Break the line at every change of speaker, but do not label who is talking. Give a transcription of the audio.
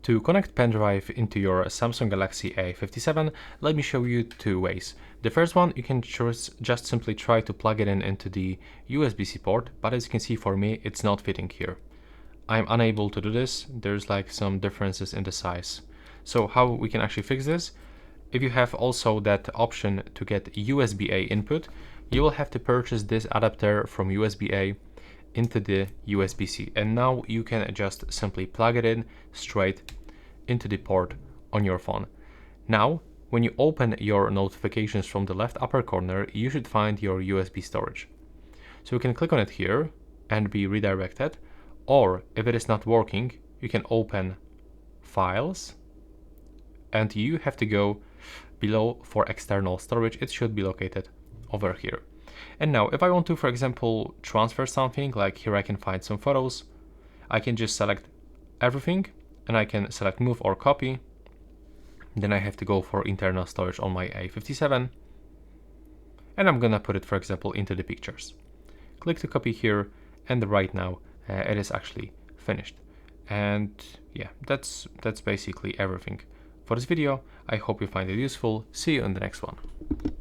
To connect pendrive into your Samsung Galaxy A57, let me show you two ways. The first one, you can just simply try to plug it in into the USB-C port, but as you can see for me, it's not fitting here. I'm unable to do this. There's like some differences in the size. So how we can actually fix this? If you have also that option to get USB-A input, you will have to purchase this adapter from USB-A into the USB-C, and now you can just simply plug it in straight into the port on your phone. Now, when you open your notifications from the left upper corner, you should find your USB storage. So you can click on it here and be redirected, or if it is not working, you can open Files, and you have to go below for external storage. It should be located over here. And now if I want to, for example, transfer something, like here I can find some photos, I can just select everything and I can select move or copy. Then I have to go for internal storage on my A57, and I'm gonna put it, for example, into the pictures. Click to copy here, and right now it is actually finished. And yeah, that's basically everything for this video. I hope you find it useful. See you in the next one.